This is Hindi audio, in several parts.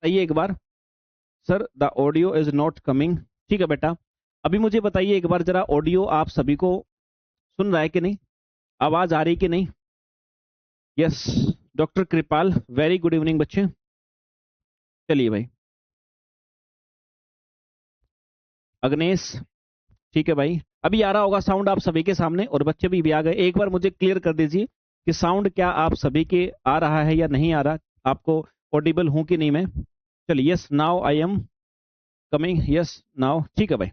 बताइए एक बार, sir the audio is not coming. ठीक है बेटा, अभी मुझे बताइए एक बार जरा, ऑडियो आप सभी को सुन रहा है कि नहीं, आवाज आ रही कि नहीं? यस, डॉक्टर कृपाल, वेरी गुड इवनिंग बच्चे। चलिए भाई, अग्नेश, ठीक है भाई, अभी आ रहा होगा साउंड आप सभी के सामने, और बच्चे भी आ गए। एक बार मुझे क्लियर कर दीजिए कि साउंड क्या आप सभी के आ रहा है या नहीं आ रहा, आपको ऑडिबल हूं कि नहीं मैं? चलिए, yes now I am coming, yes now, ठीक है भाई,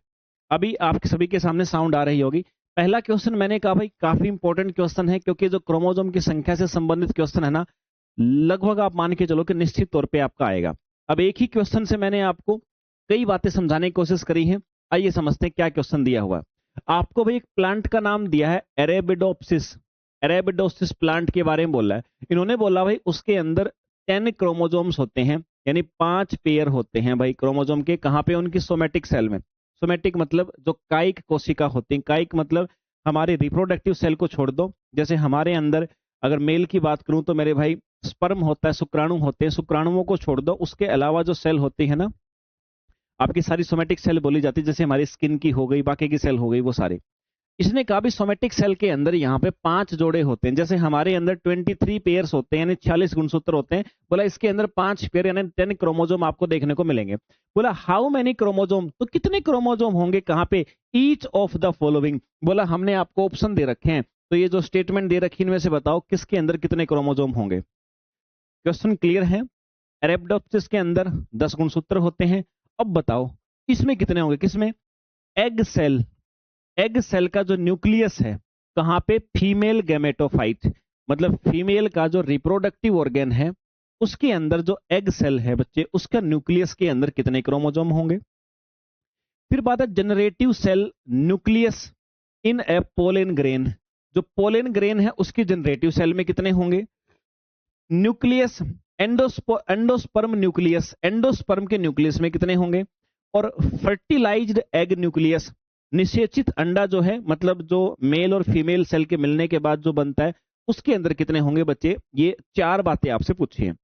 अभी आप सभी के सामने साउंड आ रही होगी। पहला क्वेश्चन मैंने कहा भाई काफी इंपॉर्टेंट क्वेश्चन है, क्योंकि जो क्रोमोसोम की संख्या से संबंधित क्वेश्चन है ना, लगभग आप मान के चलो कि निश्चित तौर पे आपका आएगा। अब एक ही क्वेश्चन से मैंने आपको कई बातें समझाने की कोशिश करी है। आइए समझते हैं क्या क्वेश्चन दिया हुआ है। आपको भाई एक प्लांट का नाम दिया है अरेबिडोप्सिस, अरेबिडोप्सिस प्लांट के बारे में बोला है। इन्होंने बोला भाई उसके अंदर 10 क्रोमोसोम्स होते हैं, यानी 5 पेयर होते हैं भाई क्रोमोसोम के। कहाँ पे? उनकी सोमेटिक सेल में। सोमेटिक मतलब जो कायिक कोशिका होती है, कायिक मतलब हमारे रिप्रोडक्टिव सेल को छोड़ दो। जैसे हमारे अंदर अगर मेल की बात करूं तो मेरे भाई स्पर्म होता है, शुक्राणु होते हैं, शुक्राणुओं को छोड़ दो, उसके अलावा जो सेल होती है ना, आपकी सारी सोमेटिक सेल बोली जाती है, जैसे हमारी स्किन की हो गई, बाकी की सेल हो गई, वो सारे। इसने कहा भी सोमेटिक सेल के अंदर यहाँ पे 5 जोड़े होते हैं, जैसे हमारे अंदर 23 पेयर्स होते हैं, यानी 46 गुणसूत्र होते हैं। बोला इसके अंदर 5 पेयर यानी 10 क्रोमोजोम आपको देखने को मिलेंगे। बोला हाउ मेनी क्रोमोजोम, तो कितने क्रोमोजोम होंगे कहाँ पे? Each of the following. बोला हमने आपको ऑप्शन दे रखे हैं, तो ये जो स्टेटमेंट दे रखी इनमें से बताओ किसके अंदर कितने क्रोमोजोम होंगे। क्वेश्चन क्लियर है? अरेबिडोप्सिस के अंदर 10 गुणसूत्र होते हैं। अब बताओ इसमें कितने होंगे? किसमें? एग सेल, एग सेल का जो न्यूक्लियस है, कहां पे? फीमेल गैमेटोफाइट, मतलब फीमेल का जो रिप्रोडक्टिव ऑर्गेन है उसके अंदर जो एग सेल है बच्चे, उसका न्यूक्लियस के अंदर कितने क्रोमोसोम होंगे। फिर बात है generative cell nucleus in a pollen grain, जो पोलन ग्रेन है उसकी जनरेटिव सेल में कितने होंगे। न्यूक्लियस एंडोस्पर्म न्यूक्लियस, एंडोस्पर्म के न्यूक्लियस में कितने होंगे। और फर्टिलाइज्ड एग न्यूक्लियस, निषेचित अंडा जो है, मतलब जो मेल और फीमेल सेल के मिलने के बाद जो बनता है, उसके अंदर कितने होंगे बच्चे। ये 4 बातें आपसे पूछी हैं,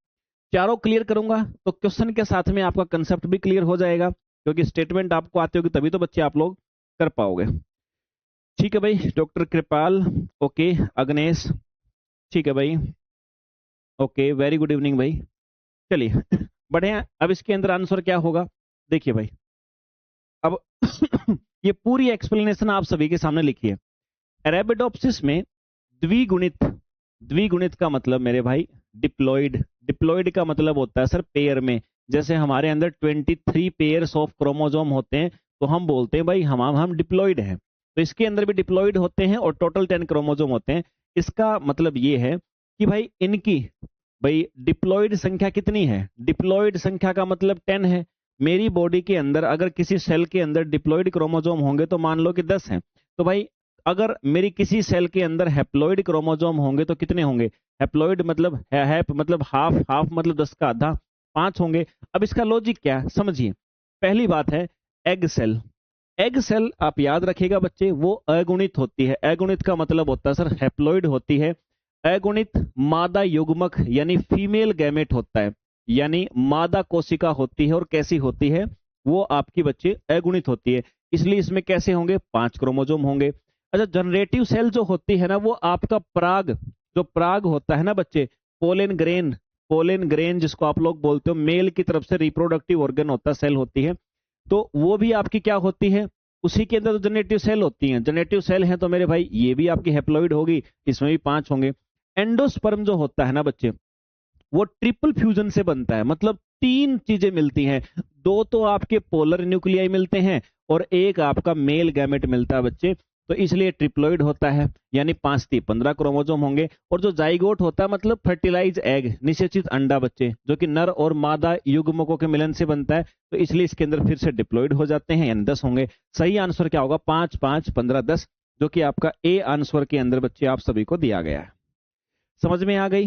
चारों क्लियर करूंगा तो क्वेश्चन के साथ में आपका कंसेप्ट भी क्लियर हो जाएगा, क्योंकि स्टेटमेंट आपको आते होगी तभी तो बच्चे आप लोग कर पाओगे। ठीक है भाई, डॉक्टर कृपाल, ओके, अग्नेश, ठीक है भाई, ओके, वेरी गुड इवनिंग भाई। चलिए बढ़े हैं। अब इसके अंदर आंसर क्या होगा, देखिए भाई। अब ये पूरी एक्सप्लेनेशन आप सभी के सामने लिखी है। अरेबिडोप्सिस में द्विगुणित, द्विगुणित का मतलब मेरे भाई डिप्लॉइड, डिप्लॉइड का मतलब होता है सर पेयर में। जैसे हमारे अंदर 23 पेयर्स ऑफ क्रोमोसोम होते हैं, तो हम बोलते हैं भाई हम डिप्लॉइड हैं। तो इसके अंदर भी डिप्लॉइड होते हैं और टोटल 10 क्रोमोसोम होते हैं। इसका मतलब ये है कि भाई इनकी भाई डिप्लॉइड संख्या कितनी है। डिप्लॉइड संख्या का मतलब 10 है। मेरी बॉडी के अंदर अगर किसी सेल के अंदर डिप्लॉइड क्रोमोसोम होंगे तो मान लो कि 10 हैं, तो भाई अगर मेरी किसी सेल के अंदर हैप्लॉइड क्रोमोसोम होंगे तो कितने होंगे। हैप्लॉइड मतलब हैप मतलब हाफ, हाफ मतलब 10 का आधा, 5 होंगे। अब इसका लॉजिक क्या है समझिए। पहली बात है एग सेल, एग सेल आप याद रखिएगा बच्चे, वो अगुणित होती है। अगुणित का मतलब होता है सर हैप्लॉइड होती है। अगुणित मादा युग्मक यानी फीमेल गैमेट होता है, यानी मादा कोशिका होती है। और कैसी होती है वो आपकी बच्चे अगुणित होती है, इसलिए इसमें कैसे होंगे 5 क्रोमोसोम होंगे। अच्छा, जनरेटिव सेल जो होती है ना, वो आपका पराग, जो पराग होता है ना बच्चे, पोलन ग्रेन, पोलन ग्रेन जिसको आप लोग बोलते हो, मेल की तरफ से रिप्रोडक्टिव ऑर्गन होता है, सेल होती है, तो वो भी आपकी क्या होती है, उसी के अंदर तो जनरेटिव सेल होती हैं। जनरेटिव सेल हैं तो मेरे भाई ये भी आपकी हैप्लॉइड होगी, इसमें भी 5 होंगे। एंडोस्पर्म जो होता है ना बच्चे, वो ट्रिपल फ्यूजन से बनता है, मतलब 3 चीजें मिलती हैं। 2 तो आपके पोलर न्यूक्लियाई मिलते हैं और एक आपका मेल गैमेट मिलता है बच्चे, तो इसलिए ट्रिप्लॉइड होता है, यानी 5 × 15 क्रोमोसोम होंगे। और जो जाइगोट होता है मतलब फर्टिलाइज एग, निषेचित अंडा बच्चे, जो कि नर और मादा युग्मकों के मिलन से बनता है, तो इसलिए इसके अंदर फिर से डिप्लॉइड हो जाते हैं, यानी 10 होंगे। सही आंसर क्या होगा 5 5 15 10, जो कि आपका ए आंसर के अंदर बच्चे आप सभी को दिया गया है। समझ में आ गई?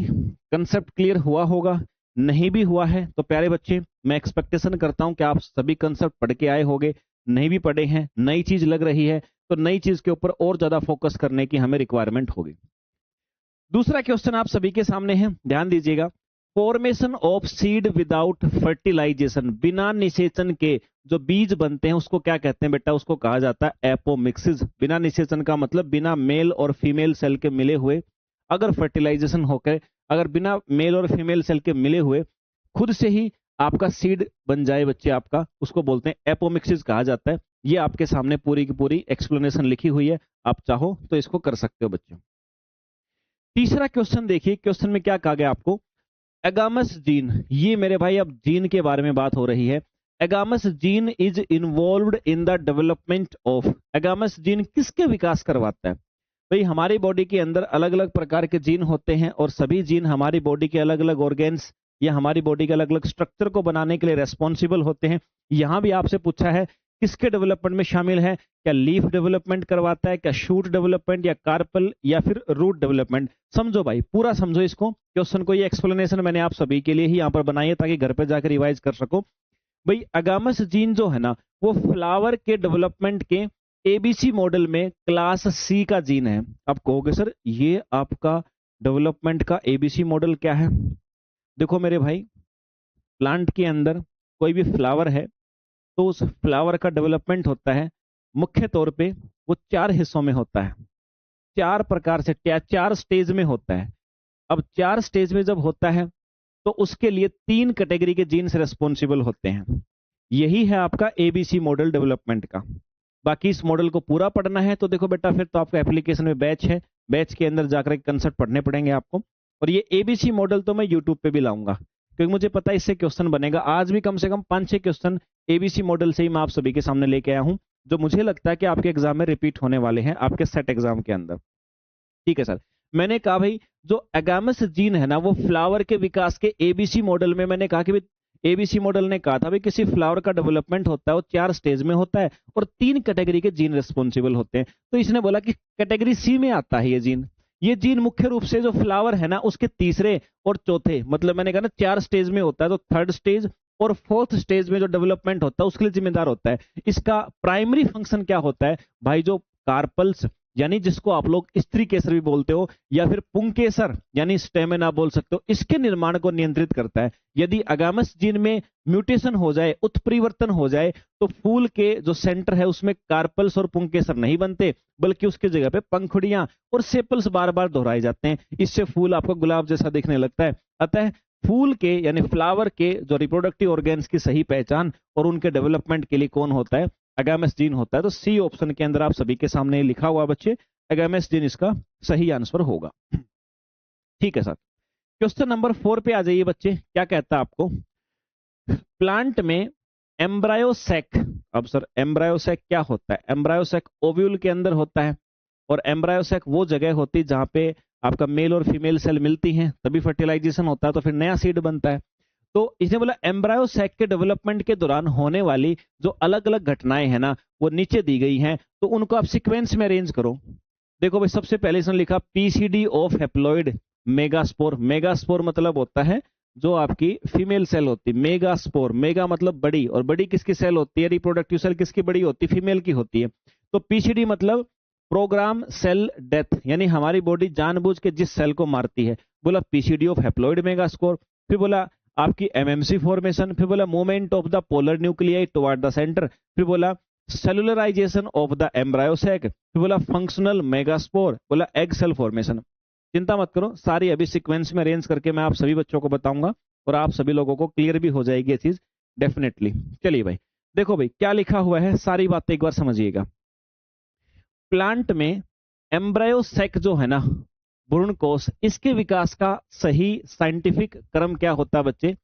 कंसेप्ट क्लियर हुआ होगा। नहीं भी हुआ है तो प्यारे बच्चे मैं एक्सपेक्टेशन करता हूं कि आप सभी कंसेप्ट पढ़ के आए होंगे। नहीं भी पढ़े हैं, नई चीज लग रही है, तो नई चीज के ऊपर और ज्यादा फोकस करने की हमें रिक्वायरमेंट होगी। दूसरा क्वेश्चन आप सभी के सामने है, ध्यान दीजिएगा। Formation of seed without fertilization, बिना निषेचन के जो बीज बनते हैं उसको क्या कहते हैं बेटा? उसको कहा जाता है एपोमिक्सिस। बिना निषेचन का मतलब बिना मेल और फीमेल सेल के मिले हुए, अगर फर्टिलाइजेशन होकर, अगर बिना मेल और फीमेल सेल के मिले हुए खुद से ही आपका सीड बन जाए बच्चे आपका, उसको बोलते हैं एपोमिक्सिस कहा जाता है। ये आपके सामने पूरी की पूरी एक्सप्लेनेशन लिखी हुई है, आप चाहो तो इसको कर सकते हो बच्चों। तीसरा क्वेश्चन देखिए, क्वेश्चन में क्या कहा गया आपको? एगामस जीन, ये मेरे भाई अब जीन के बारे में बात हो रही है। Agamous gene is involved in the development of, agamous gene किसके विकास करवाता है? भाई हमारी बॉडी के अंदर अलग अलग प्रकार के जीन होते हैं और सभी जीन हमारी बॉडी के अलग अलग ऑर्गेन्स या हमारी बॉडी के अलग अलग स्ट्रक्चर को बनाने के लिए रेस्पॉन्सिबल होते हैं। यहां भी आपसे पूछा है किसके डेवलपमेंट में शामिल है? क्या लीफ डेवलपमेंट करवाता है, क्या शूट डेवलपमेंट, या कार्पल, या फिर रूट डेवलपमेंट? समझो भाई, पूरा समझो इसको क्वेश्चन को। ये एक्सप्लेनेशन मैंने आप सभी के लिए ही यहाँ पर बनाई है ताकि घर पे जाकर रिवाइज कर सको। भाई अगामस जीन जो है ना, वो फ्लावर के डेवलपमेंट के एबीसी मॉडल में क्लास सी का जीन है। आप कहोगे सर ये आपका डेवलपमेंट का एबीसी मॉडल क्या है? देखो मेरे भाई, प्लांट के अंदर कोई भी फ्लावर है तो उस फ्लावर का डेवलपमेंट होता है मुख्य तौर पे वो 4 हिस्सों में होता है, 4 प्रकार से, 4 स्टेज में होता है। अब 4 स्टेज में जब होता है तो उसके लिए 3 कैटेगरी के जीन्स रेस्पॉन्सिबल होते हैं। यही है आपका एबीसी मॉडल डेवलपमेंट का। बाकी इस मॉडल को पूरा पढ़ना है तो देखो बेटा, फिर तो आपका एप्लीकेशन में बैच है, बैच के अंदर जाकर कंसेप्ट पढ़ने पड़ेंगे आपको। और ये एबीसी मॉडल तो मैं यूट्यूब पे भी लाऊंगा क्योंकि मुझे पता है इससे क्वेश्चन बनेगा। आज भी कम से कम 5-6 क्वेश्चन एबीसी मॉडल से ही मैं आप सभी के सामने लेके आया हूं, जो मुझे लगता है कि आपके एग्जाम में रिपीट होने वाले हैं, आपके सेट एग्जाम के अंदर। ठीक है सर, मैंने कहा भाई जो एगामस जीन है ना, वो फ्लावर के विकास के एबीसी मॉडल में, मैंने कहा कि भाई एबीसी मॉडल ने कहा था भाई किसी फ्लावर का डेवलपमेंट होता है वो 4 स्टेज में होता है और 3 कैटेगरी के जीन रिस्पॉन्सिबल होते हैं। तो इसने बोला कि कैटेगरी सी में आता है ये जीन। ये जीन मुख्य रूप से जो फ्लावर है ना उसके तीसरे और चौथे, मतलब मैंने कहा ना 4 स्टेज में होता है, तो 3rd स्टेज और 4th स्टेज में जो डेवलपमेंट होता है उसके लिए जिम्मेदार होता है। इसका प्राइमरी फंक्शन क्या होता है भाई? जो कार्पल्स, यानी जिसको आप लोग स्त्री केसर भी बोलते हो, या फिर पुंकेसर यानी स्टेमिना बोल सकते हो, इसके निर्माण को नियंत्रित करता है। यदि अगामस जीन में म्यूटेशन हो जाए, उत्परिवर्तन हो जाए, तो फूल के जो सेंटर है उसमें कार्पल्स और पुंकेसर नहीं बनते, बल्कि उसकी जगह पे पंखुड़ियां और सेपल्स बार बार दोहराए जाते हैं। इससे फूल आपको गुलाब जैसा दिखने लगता है। अतः फूल के यानी फ्लावर के जो रिप्रोडक्टिव ऑर्गेन्स की सही पहचान और उनके डेवलपमेंट के लिए कौन होता है? एगामस जीन होता है। तो सी ऑप्शन के अंदर आप सभी के सामने लिखा हुआ बच्चे, एगामस जीन इसका सही आंसर होगा। ठीक है सर, क्वेश्चन नंबर 4 पे आ जाइए बच्चे। क्या कहता है आपको? प्लांट में एम्ब्रायोसैक, अब सर एम्ब्रायोसैक क्या होता है? एम्ब्रायोसैक ओव्यूल के अंदर होता है और एम्ब्रायोसैक वो जगह होती है जहां पे आपका मेल और फीमेल सेल मिलती हैं, तभी फर्टिलाइजेशन होता है, तो फिर नया सीड बनता है। तो इसने बोला एम्ब्रायोसैक के डेवलपमेंट के दौरान होने वाली जो अलग अलग घटनाएं हैं ना वो नीचे दी गई हैं, तो उनको आप सीक्वेंस में अरेंज करो। देखो भाई, सबसे पहले इसने लिखा PCD of haploid megaspore. Megaspore मतलब होता है जो आपकी फीमेल सेल होती है। मेगास्पोर, मेगा मतलब बड़ी, और बड़ी किसकी सेल होती है? रिप्रोडक्टिव सेल किसकी बड़ी होती है? फीमेल की होती है। तो पीसीडी मतलब प्रोग्राम सेल डेथ, यानी हमारी बॉडी जानबूझ के जिस सेल को मारती है। बोला पीसीडी ऑफ हैप्लॉइड मेगास्पोर। फिर बोला आपकी एमएमसी फॉर्मेशन। फिर बोला movement of the polar nuclei toward the centre. फिर बोला सेलुलराइजेशन ऑफ द एम्ब्रायोसैक। फिर बोला फंक्शनल मेगास्पोर। बोला एग सेल फॉर्मेशन। चिंता मत करो, सारी अभी सीक्वेंस में अरेंज करके मैं आप सभी बच्चों को बताऊंगा और आप सभी लोगों को क्लियर भी हो जाएगी ये चीज डेफिनेटली। चलिए भाई, देखो भाई क्या लिखा हुआ है, सारी बातें एक बार समझिएगा। प्लांट में एम्ब्रायोसैक जो है ना, भ्रूणकोश, इसके विकास का सही साइंटिफिक क्रम क्या होता है बच्चे?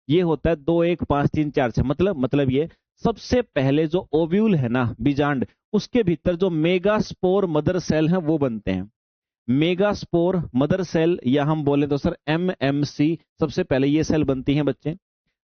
ये होता है 2 1 5 3 4 6। मतलब ये सबसे पहले जो ओव्यूल है ना, बीजांड, उसके भीतर जो मेगास्पोर मदर सेल है वो बनते हैं। मेगास्पोर मदर सेल, या हम बोले तो सर एमएमसी, सबसे पहले ये सेल बनती हैं बच्चे।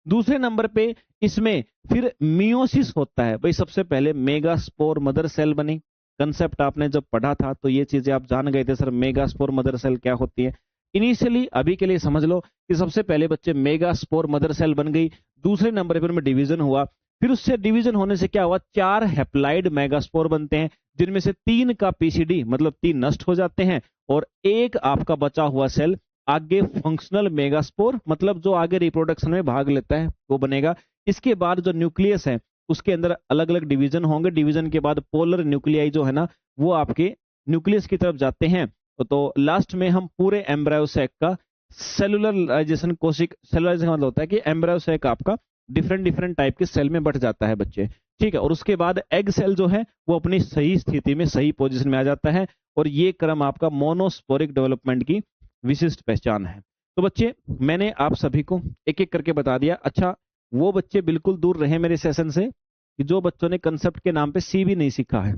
दूसरे नंबर पे इसमें फिर मियोसिस होता है। भाई सबसे पहले मेगास्पोर मदर सेल बनी। कंसेप्ट आपने जब पढ़ा था तो ये चीजें आप जान गए थे सर, मेगास्पोर मदर सेल क्या होती है। इनिशियली अभी के लिए समझ लो कि सबसे पहले बच्चे मेगास्पोर मदर सेल बन गई। दूसरे नंबर पर डिवीजन हुआ, फिर उससे डिवीजन होने से क्या हुआ? 4 हैप्लाइड मेगास्पोर बनते हैं, जिनमें से 3 का पीसीडी मतलब 3 नष्ट हो जाते हैं और एक आपका बचा हुआ सेल आगे फंक्शनल मेगास्पोर, मतलब जो आगे रिप्रोडक्शन में भाग लेता है वो बनेगा। इसके बाद जो न्यूक्लियस है उसके अंदर अलग अलग डिवीजन होंगे, डिवीजन के बाद पोलर न्यूक्लियाई जो है ना वो आपके न्यूक्लियस की तरफ जाते हैं। तो लास्ट में हम पूरे एम्ब्रायो सैक का सेलुलराइजेशन, कोशिक सेलुलराइजेशन का मतलब होता है कि एम्ब्रायो सैक आपका डिफरेंट डिफरेंट टाइप के सेल में बट जाता है बच्चे, ठीक है। और उसके बाद एग सेल जो है वो अपनी सही स्थिति में सही पोजीशन में आ जाता है, और ये क्रम आपका मोनोस्पोरिक डेवलपमेंट की विशिष्ट पहचान है। तो बच्चे मैंने आप सभी को एक एक करके बता दिया। अच्छा, वो बच्चे बिल्कुल दूर रहे मेरे सेशन से कि जो बच्चों ने कंसेप्ट के नाम पे सी भी नहीं सीखा है।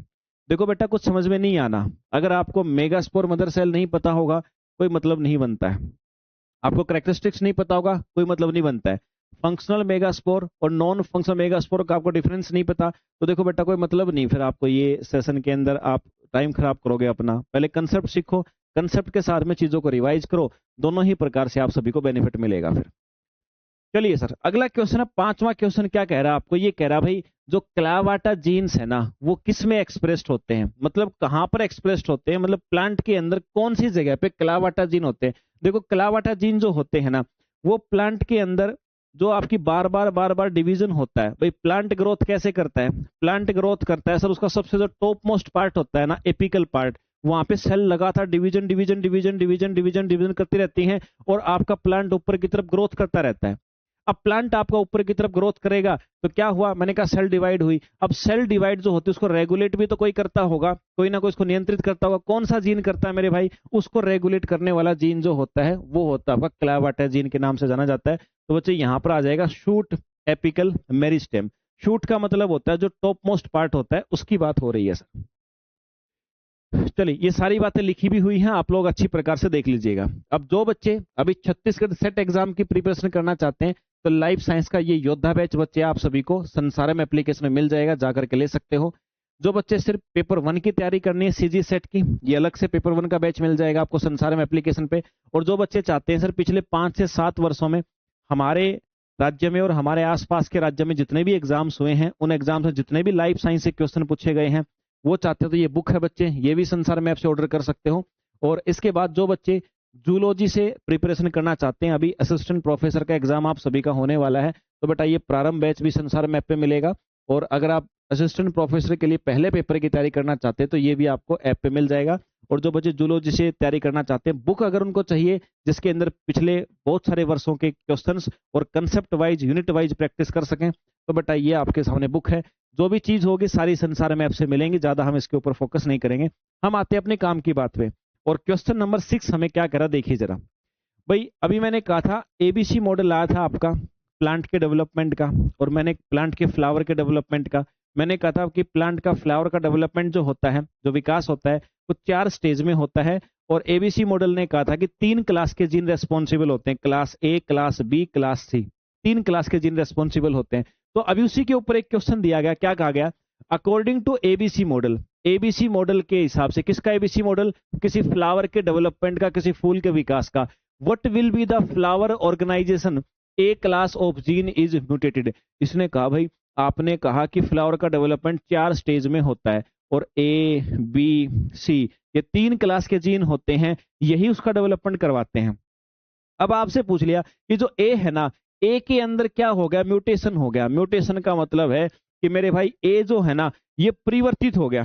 देखो बेटा, कुछ समझ में नहीं आना, अगर आपको मेगास्पोर मदर सेल नहीं पता होगा कोई मतलब नहीं बनता है, आपको कैरेक्टरिस्टिक्स नहीं पता होगा कोई मतलब नहीं बनता है, फंक्शनल मेगास्पोर और नॉन फंक्शनल मेगास्पोर का आपको डिफरेंस नहीं पता तो देखो बेटा कोई मतलब नहीं, फिर आपको ये सेशन के अंदर आप टाइम खराब करोगे अपना। पहले कंसेप्ट सीखो, कंसेप्ट के साथ में चीजों को रिवाइज करो, दोनों ही प्रकार से आप सभी को बेनिफिट मिलेगा फिर। चलिए सर, अगला क्वेश्चन है, पांचवा क्वेश्चन क्या कह रहा है आपको, ये कह रहा है भाई जो क्लावाटा जीन्स है ना वो किस में एक्सप्रेस्ड होते हैं, मतलब कहां पर एक्सप्रेस्ड होते हैं, मतलब प्लांट के अंदर कौन सी जगह पे क्लावाटा जीन होते हैं। देखो क्लावाटा जीन जो होते हैं ना वो प्लांट के अंदर जो आपकी बार बार डिवीजन होता है, भाई प्लांट ग्रोथ कैसे करता है, प्लांट ग्रोथ करता है सर, उसका सबसे जो टॉप मोस्ट पार्ट होता है ना एपिकल पार्ट, वहां पे सेल लगातार division division division division division division करती रहती हैं और आपका प्लांट ऊपर की तरफ ग्रोथ करता रहता है। अब प्लांट आपका ऊपर की तरफ ग्रोथ करेगा तो क्या हुआ, मैंने कहा सेल डिवाइड हुई। अब सेल डिवाइड जो होती है उसको रेगुलेट भी तो कोई करता होगा, कोई ना कोई इसको नियंत्रित करता होगा, कौन सा जीन करता है मेरे भाई, उसको रेगुलेट करने वाला जीन जो होता है वो होता है आपका क्लावाटा जीन के नाम से जाना जाता है। तो बच्चे यहां पर आ जाएगा शूट एपिकल मेरिस्टेम। शूट का मतलब होता है जो टॉप मोस्ट पार्ट होता है उसकी बात हो रही है सर। चलिए ये सारी बातें लिखी भी हुई हैं, आप लोग अच्छी प्रकार से देख लीजिएगा। अब जो बच्चे अभी छत्तीसगढ़ सेट एग्जाम की प्रिपरेशन करना चाहते हैं तो लाइफ साइंस का ये योद्धा बैच बच्चे आप सभी को संसारम एप्लीकेशन में मिल जाएगा, जाकर के ले सकते हो। जो बच्चे सिर्फ पेपर 1 की तैयारी करनी है सीजी सेट की, ये अलग से पेपर 1 का बैच मिल जाएगा आपको संसारम एप्लीकेशन पे। और जो बच्चे चाहते हैं सर पिछले 5 से 7 वर्षों में हमारे राज्य में और हमारे आसपास के राज्य में जितने भी एग्जाम्स हुए हैं उन एग्जाम्स में जितने भी लाइफ साइंस से क्वेश्चन पूछे गए हैं वो चाहते हो तो ये बुक है बच्चे, ये भी संसार मैप से ऑर्डर कर सकते हो। और इसके बाद जो बच्चे जूलॉजी से प्रिपरेशन करना चाहते हैं, अभी असिस्टेंट प्रोफेसर का एग्जाम आप सभी का होने वाला है, तो बेटा ये प्रारंभ बैच भी संसार मैप पे मिलेगा। और अगर आप असिस्टेंट प्रोफेसर के लिए पहले पेपर की तैयारी करना चाहते हैं तो ये भी आपको ऐप पे मिल जाएगा। और जो बच्चे जूलॉजी से तैयारी करना चाहते हैं, बुक अगर उनको चाहिए जिसके अंदर पिछले बहुत सारे वर्षों के क्वेश्चंस और concept wise unit wise practice कर सकें, तो बेटा ये आपके सामने बुक है। जो भी चीज होगी सारी संसार में आपसे मिलेंगी, ज्यादा हम इसके ऊपर फोकस नहीं करेंगे। हम आते हैं अपने काम की बात पे। और क्वेश्चन नंबर 6 हमें क्या करा देखिए जरा। भाई अभी मैंने कहा था एबीसी मॉडल लाया था आपका प्लांट के डेवलपमेंट का, और मैंने प्लांट के फ्लावर के डेवलपमेंट का, मैंने कहा था कि प्लांट का फ्लावर का डेवलपमेंट जो होता है, जो विकास होता है वो 4 स्टेज में होता है। और एबीसी मॉडल ने कहा था कि 3 क्लास के जीन रेस्पॉन्सिबल होते हैं, class A, class B, class C, 3 class के जीन रेस्पॉन्सिबल होते हैं। तो अभी उसी के ऊपर एक क्वेश्चन दिया गया, क्या कहा गया, according to ABC model, ABC model के हिसाब से, किसका एबीसी मॉडल, किसी फ्लावर के डेवलपमेंट का, किसी फूल के विकास का, what will be the flower organization A class of gene is mutated. इसने कहा भाई आपने कहा कि फ्लावर का डेवलपमेंट 4 स्टेज में होता है और ए बी सी ये 3 क्लास के जीन होते हैं, यही उसका डेवलपमेंट करवाते हैं। अब आपसे पूछ लिया कि जो ए है ना, ए के अंदर क्या हो गया, म्यूटेशन हो गया। म्यूटेशन का मतलब है कि मेरे भाई ए जो है ना ये परिवर्तित हो गया,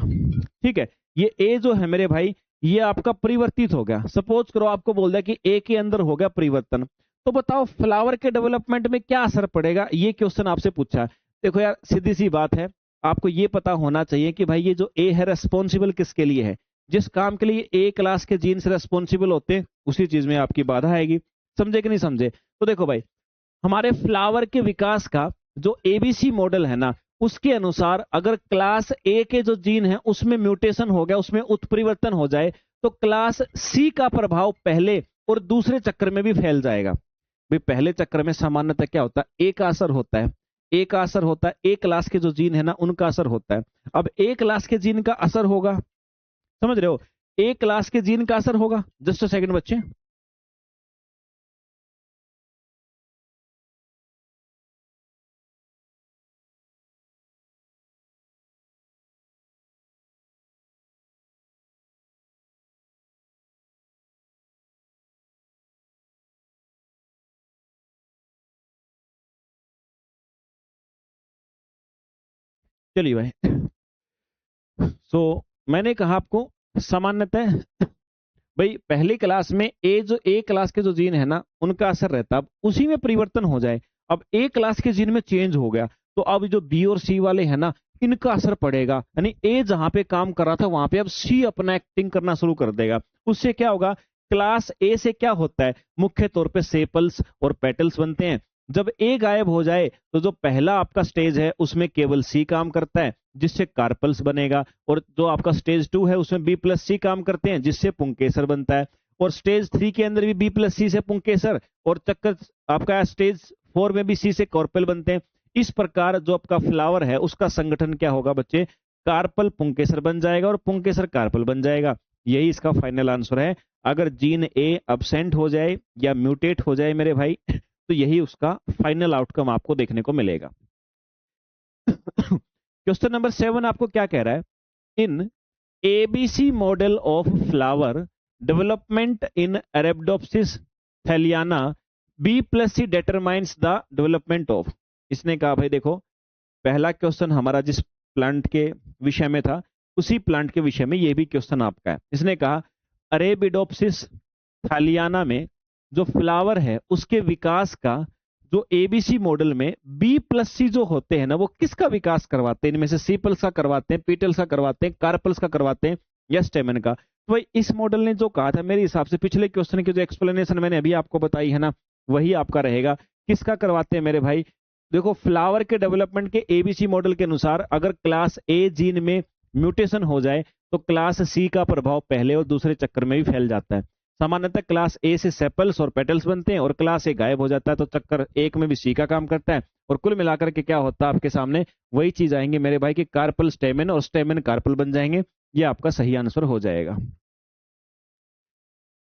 ठीक है, ये ए जो है मेरे भाई ये आपका परिवर्तित हो गया। सपोज करो आपको बोल दिया कि ए के अंदर हो गया परिवर्तन, तो बताओ फ्लावर के डेवलपमेंट में क्या असर पड़ेगा, ये क्वेश्चन आपसे पूछा है। देखो यार सीधी सी बात है, आपको ये पता होना चाहिए कि भाई ये जो ए है रेस्पॉन्सिबल किसके लिए है, जिस काम के लिए ए क्लास के जीन से रेस्पॉन्सिबल होते हैं उसी चीज में आपकी बाधा आएगी। समझे कि नहीं समझे। तो देखो भाई हमारे फ्लावर के विकास का जो एबीसी मॉडल है ना उसके अनुसार अगर क्लास ए के जो जीन है उसमें म्यूटेशन हो गया, उसमें उत्परिवर्तन हो जाए, तो क्लास सी का प्रभाव पहले और दूसरे चक्र में भी फैल जाएगा। भाई पहले चक्र में सामान्यतः क्या होता है, ए का असर होता है, ए का असर होता है, ए क्लास के जो जीन है ना उनका असर होता है। अब ए क्लास के जीन का असर होगा, समझ रहे हो, ए क्लास के जीन का असर होगा, जस्ट सेकंड बच्चे, चलिए भाई, मैंने कहा आपको सामान्यतः भाई पहली क्लास में ए क्लास के जो जीन है ना उनका असर रहता है, अब उसी में परिवर्तन हो जाए, अब ए क्लास के जीन में चेंज हो गया तो अब जो बी और सी वाले हैं ना इनका असर पड़ेगा, यानी ए जहां पे काम कर रहा था वहां पे अब सी अपना एक्टिंग करना शुरू कर देगा। उससे क्या होगा, क्लास ए से क्या होता है, मुख्य तौर पे सेपल्स और पेटल्स बनते हैं। जब ए गायब हो जाए तो जो पहला आपका स्टेज है उसमें केवल सी काम करता है जिससे कार्पल्स बनेगा, और जो आपका स्टेज 2 है उसमें बी प्लस सी काम करते हैं जिससे पुंकेसर बनता है, और स्टेज 3 के अंदर भी बी प्लस सी से पुंकेसर, और चक्कर आपका स्टेज 4 में भी सी से कॉर्पल बनते हैं। इस प्रकार जो आपका फ्लावर है उसका संगठन क्या होगा बच्चे, कार्पल पुंकेसर बन जाएगा और पुंकेसर कार्पल बन जाएगा। यही इसका फाइनल आंसर है। अगर जीन ए अब्सेंट हो जाए या म्यूटेट हो जाए मेरे भाई तो यही उसका फाइनल आउटकम आपको देखने को मिलेगा। क्वेश्चन नंबर 7 आपको क्या कह रहा है, in ABC model of flower development in Arabidopsis thaliana B plus C determines the development of. इसने कहा भाई देखो, पहला क्वेश्चन हमारा जिस प्लांट के विषय में था उसी प्लांट के विषय में ये भी क्वेश्चन आपका है। इसने कहा अरेबिडोप्सिस थालियाना में जो फ्लावर है उसके विकास का जो एबीसी मॉडल में बी प्लस सी जो होते हैं ना वो किसका विकास करवाते हैं, इनमें से सीपल्स का करवाते हैं, पीटल्स का करवाते हैं, कार्पल्स का करवाते हैं या स्टेमन का। तो भाई इस मॉडल ने जो कहा था मेरे हिसाब से पिछले क्वेश्चन की जो एक्सप्लेनेशन मैंने अभी आपको बताई है ना वही आपका रहेगा। किसका करवाते हैं मेरे भाई, देखो फ्लावर के डेवलपमेंट के एबीसी मॉडल के अनुसार अगर क्लास ए जीन में म्यूटेशन हो जाए तो क्लास सी का प्रभाव पहले और दूसरे चक्कर में भी फैल जाता है। सामान्यतः क्लास ए से सेपल्स और पेटल्स बनते हैं और क्लास ए गायब हो जाता है तो चक्कर एक में भी सी का काम करता है, और कुल मिलाकर के क्या होता है आपके सामने वही चीज आएंगे मेरे भाई कि कार्पल स्टेमन और स्टेमन कार्पल बन जाएंगे। ये आपका सही आंसर हो जाएगा।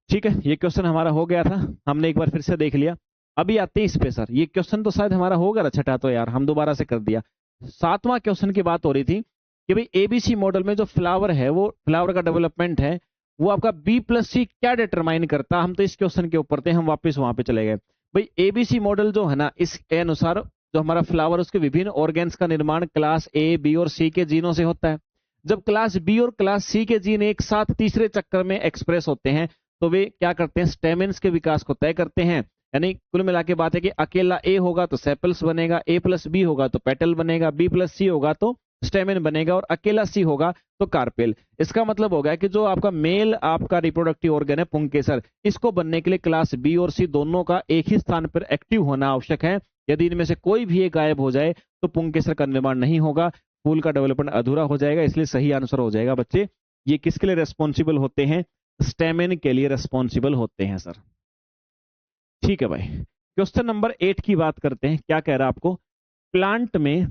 ठीक है, ये क्वेश्चन हमारा हो गया था, हमने एक बार फिर से देख लिया। अभी आते हैं इस पे सर, ये क्वेश्चन तो शायद हमारा हो गया छठा, तो यार हम दोबारा से कर दिया। 7वां क्वेश्चन की बात हो रही थी कि भाई एबीसी मॉडल में जो फ्लावर है वो फ्लावर का डेवलपमेंट है वो आपका बी प्लस सी क्या डिटरमाइन करता है। हम तो इस क्वेश्चन के ऊपर थे, हम वापस वहां पे चले गए। भाई एबीसी मॉडल जो है ना इसके अनुसार जो हमारा फ्लावर उसके विभिन्न ऑर्गेन्स का निर्माण क्लास ए बी और सी के जीनों से होता है। जब क्लास बी और क्लास सी के जीन एक साथ तीसरे चक्कर में एक्सप्रेस होते हैं तो वे क्या करते हैं, स्टेमेन्स के विकास को तय करते हैं। यानी कुल मिला के बात है कि अकेला ए होगा तो सेपल्स बनेगा, ए प्लस बी होगा तो पेटल बनेगा, बी प्लस सी होगा तो स्टेमेन बनेगा, और अकेला सी होगा तो कार्पेल। इसका मतलब हो गया कि जो आपका मेल आपका रिप्रोडक्टिव ऑर्गन है पुंकेसर, इसको बनने के लिए क्लास बी और सी दोनों का एक ही स्थान पर एक्टिव होना आवश्यक है। यदि इनमें से कोई भी एक गायब हो जाए तो पुंकेसर का निर्माण नहीं होगा, फूल का डेवलपमेंट अधूरा हो जाएगा। इसलिए सही आंसर हो जाएगा बच्चे, ये किसके लिए रेस्पॉन्सिबल होते हैं, स्टेमेन के लिए रेस्पॉन्सिबल होते हैं सर। ठीक है भाई, क्वेश्चन नंबर 8 की बात करते हैं। क्या कह रहा है आपको, प्लांट में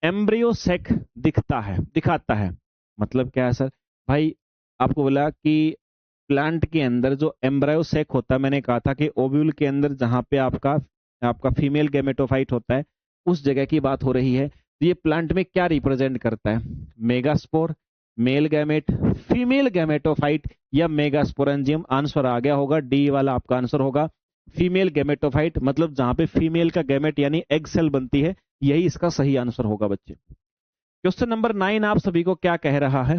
एम्ब्रियो सेक दिखाता है, मतलब क्या है सर भाई, आपको बोला कि प्लांट के अंदर जो एम्ब्रायो सेक होता है, मैंने कहा था कि ओव्यूल के अंदर जहां पे आपका आपका फीमेल गैमेटोफाइट होता है उस जगह की बात हो रही है। तो ये प्लांट में क्या रिप्रेजेंट करता है, megaspore, male gamete, female gametophyte या मेगास्पोरेंजियम। आंसर आ गया होगा, डी वाला आपका आंसर होगा, फीमेल गैमेटोफाइट, मतलब जहां पे फीमेल का गैमेट यानी एग सेल बनती है, यही इसका सही आंसर होगा बच्चे। क्वेश्चन नंबर 9 आप सभी को क्या कह रहा है,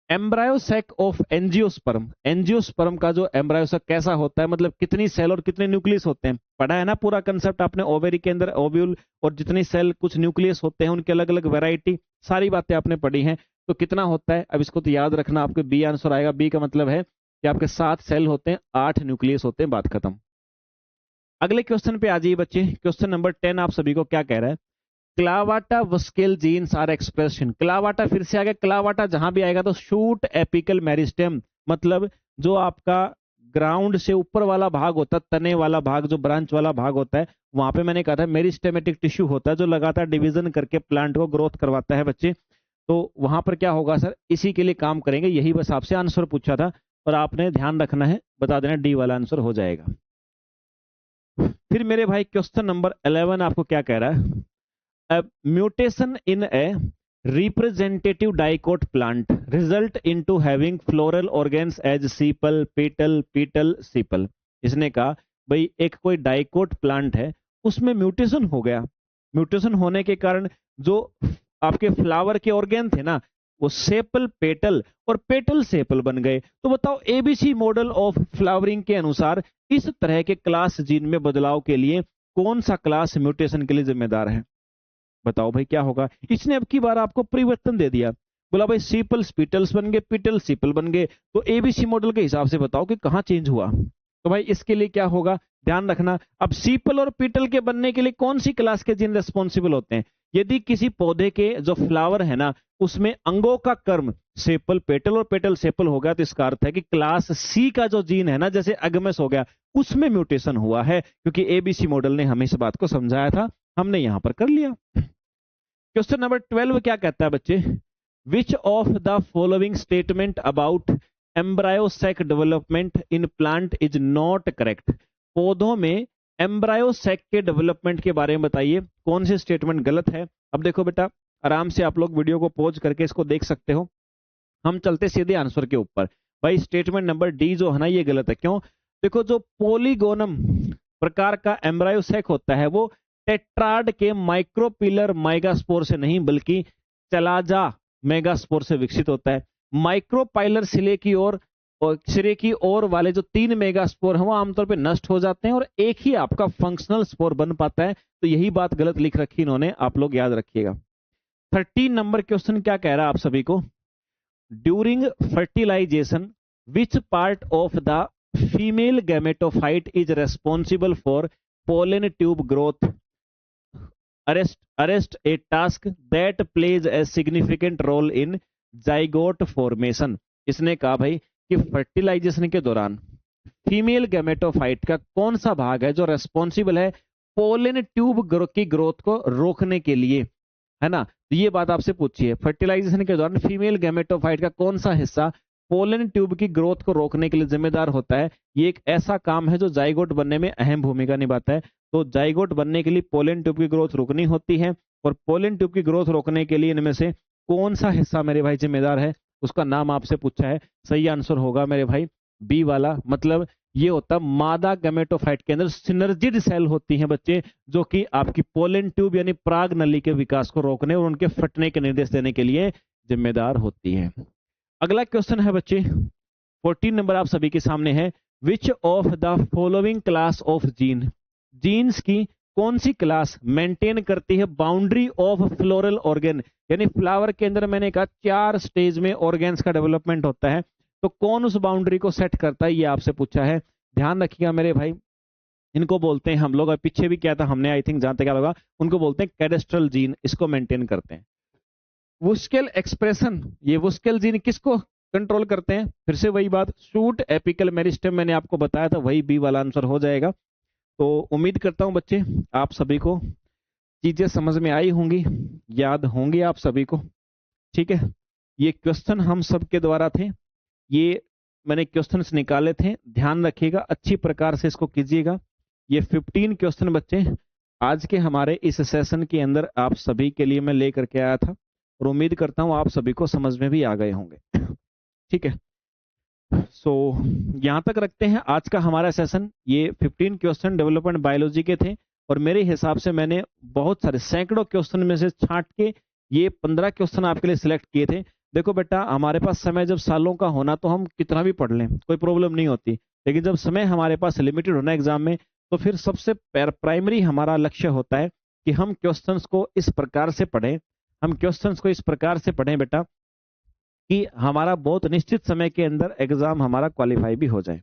embryo sake of angiosperm. Angiosperm का जो एम्ब्रायो सेक कैसा होता है, मतलब कितनी सेल और कितने न्यूक्लियस होते हैं, पढ़ा है ना पूरा कंसेप्ट आपने, ओवेरी के अंदर ओव्यूल और जितनी सेल कुछ न्यूक्लियस होते हैं उनकी अलग अलग वैरायटी, सारी बातें आपने पढ़ी हैं। तो कितना होता है, अब इसको तो याद रखना, आपके बी आंसर आएगा। बी का मतलब है कि आपके 7 सेल होते हैं, 8 न्यूक्लियस होते हैं, बात खत्म। अगले क्वेश्चन पे आ जाइए बच्चे, क्वेश्चन नंबर 10 आप सभी को क्या कह रहा है, क्लावाटा वस्केल जीन्स आर एक्सप्रेशन। क्लावाटा फिर से आ गया, क्लावाटा जहां भी आएगा तो शूट एपिकल मेरिस्टेम, मतलब जो आपका ग्राउंड से ऊपर वाला भाग होता है, तने वाला भाग, जो ब्रांच वाला भाग होता है, वहां पे मैंने कहा था मेरिस्टेमेटिक टिश्यू होता है जो लगातार डिवीजन करके प्लांट को ग्रोथ करवाता है बच्चे। तो वहां पर क्या होगा सर, इसी के लिए काम करेंगे, यही बस आपसे आंसर पूछा था और आपने ध्यान रखना है, बता देना, डी वाला आंसर हो जाएगा। फिर मेरे भाई क्वेश्चन नंबर 11 आपको क्या कह रहा है, a mutation in a representative dicot plant result into having floral organs as sepal, petal, sepal। इसने कहा भाई एक कोई डाइकोट प्लांट है उसमें म्यूटेशन हो गया, म्यूटेशन होने के कारण जो आपके फ्लावर के ऑर्गेन थे ना, वो सेपल, पेटल और पेटल सेपल बन गए। तो बताओ एबीसी मॉडल ऑफ फ्लावरिंग के अनुसार इस तरह के क्लास जीन में बदलाव के लिए कौन सा क्लास म्यूटेशन के लिए जिम्मेदार है? बताओ भाई क्या होगा। इसने अब की बार आपको परिवर्तन दे दिया, बोला भाई सीपल्स पीटल्स बन गए, पीटल सीपल बन गए। तो एबीसी मॉडल के हिसाब से बताओ कि कहां चेंज हुआ। तो भाई इसके लिए क्या होगा, ध्यान रखना। अब सीपल और पीटल के बनने के लिए कौन सी क्लास के जीन रेस्पॉन्सिबल होते हैं? यदि किसी पौधे के जो फ्लावर है ना, उसमें अंगों का कर्म सेपल पेटल और पेटल सेपल हो गया, तो इसका अर्थ है कि क्लास सी का जो जीन है ना, जैसे अगमस हो गया, उसमें म्यूटेशन हुआ है, क्योंकि एबीसी मॉडल ने हमें इस बात को समझाया था, हमने यहां पर कर लिया। क्वेश्चन नंबर 12 क्या कहता है बच्चे? Which of the following statement about embryo sac development in plant is not correct? पौधों में एम्ब्रायो सेक के डेवलपमेंट के बारे में बताइए, कौन सी स्टेटमेंट गलत है? अब देखो बेटा, आराम से आप लोग वीडियो को पॉज करके इसको देख सकते हो। हम चलते सीधे आंसर के ऊपर। भाई स्टेटमेंट नंबर डी जो है ना, ये गलत है। क्यों? देखो, जो पोलीगोनम प्रकार का एम्ब्रायो सेक होता है वो टेट्राड के माइक्रोपिलर मेगास्पोर से नहीं, बल्कि चलाजा मेगास्पोर से विकसित होता है। माइक्रोपाइलर सिरे की ओर वाले जो 3 मेगास्पोर हैं वो आमतौर पे नष्ट हो जाते हैं और एक ही आपका फंक्शनल स्पोर बन पाता है। तो यही बात गलत लिख रखी इन्होंने, आप लोग याद रखिएगा। 13 नंबर क्वेश्चन क्या कह रहा है आप सभी को? During fertilization which part of the female gametophyte is responsible for pollen tube growth? Arrest a task that plays a significant role in zygote formation. इसने कहा भाई कि फर्टिलाइजेशन के दौरान फीमेल गैमेटोफाइट का कौन सा भाग है जो रेस्पॉन्सिबल है पोलन ट्यूब की ग्रोथ को रोकने के लिए, है ना? तो ये बात आपसे पूछी है, फर्टिलाइजेशन के दौरान फीमेल गैमेटोफाइट का कौन सा हिस्सा पोलन ट्यूब की ग्रोथ को रोकने के लिए जिम्मेदार होता है? ये एक ऐसा काम है जो जाइगोट बनने में अहम भूमिका निभाता है। तो जाइगोट बनने के लिए पोलन ट्यूब की ग्रोथ रोकनी होती है, और पोलन ट्यूब की ग्रोथ रोकने के लिए इनमें से कौन सा हिस्सा मेरे भाई जिम्मेदार है, उसका नाम आपसे पूछा है। सही आंसर होगा मेरे भाई बी वाला, मतलब ये होता है मादा गैमेटोफाइट के अंदर सिनर्जिड सेल होती हैं बच्चे, जो कि आपकी पोलन ट्यूब यानी पराग नली के विकास को रोकने और उनके फटने के निर्देश देने के लिए जिम्मेदार होती है। अगला क्वेश्चन है बच्चे 14 नंबर आप सभी के सामने है। Which of the following class of genes की कौन सी क्लास मेंटेन करती है बाउंड्री ऑफ फ्लोरल ऑर्गन? यानी फ्लावर के अंदर मैंने कहा 4 स्टेज में ऑर्गेन्स का डेवलपमेंट होता है, तो कौन उस बाउंड्री को सेट करता है, ये आपसे पूछा है। ध्यान रखिएगा मेरे भाई, इनको बोलते हैं हम लोग, और पीछे भी क्या था हमने, आई थिंक जानते क्या होगा, उनको बोलते हैं कैडेस्ट्रल जीन, इसको मेंटेन करते हैं। वुस्केल एक्सप्रेशन, ये वुस्केल जीन किसको कंट्रोल करते हैं? फिर से वही बात, शूट एपिकल मेरिस्टेम मैंने आपको बताया था, वही बी वाला आंसर हो जाएगा। तो उम्मीद करता हूं बच्चे आप सभी को चीजें समझ में आई होंगी, याद होंगी आप सभी को, ठीक है। ये क्वेश्चन हम सबके द्वारा थे, ये मैंने क्वेश्चंस निकाले थे, ध्यान रखिएगा, अच्छी प्रकार से इसको कीजिएगा। ये 15 क्वेश्चन बच्चे आज के हमारे इस सेशन के अंदर आप सभी के लिए मैं लेकर के आया था, और उम्मीद करता हूं आप सभी को समझ में भी आ गए होंगे, ठीक है। सो यहां तक रखते हैं आज का हमारा सेशन। ये 15 क्वेश्चन डेवलपमेंट बायोलॉजी के थे, और मेरे हिसाब से मैंने बहुत सारे सैकड़ों क्वेश्चन में से छांट के ये 15 क्वेश्चन आपके लिए सिलेक्ट किए थे। देखो बेटा, हमारे पास समय जब सालों का होना तो हम कितना भी पढ़ लें, कोई प्रॉब्लम नहीं होती, लेकिन जब समय हमारे पास लिमिटेड होना एग्जाम में, तो फिर सबसे प्राइमरी हमारा लक्ष्य होता है कि हम क्वेश्चंस को इस प्रकार से पढ़ें, हम क्वेश्चंस को इस प्रकार से पढ़ें बेटा कि हमारा बहुत निश्चित समय के अंदर एग्जाम हमारा क्वालिफाई भी हो जाए।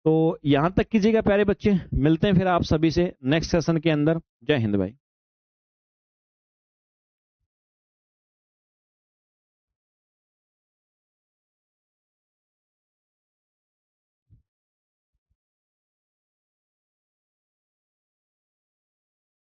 तो यहां तक कीजिएगा प्यारे बच्चे, मिलते हैं फिर आप सभी से नेक्स्ट सेशन के अंदर। जय हिंद भाई।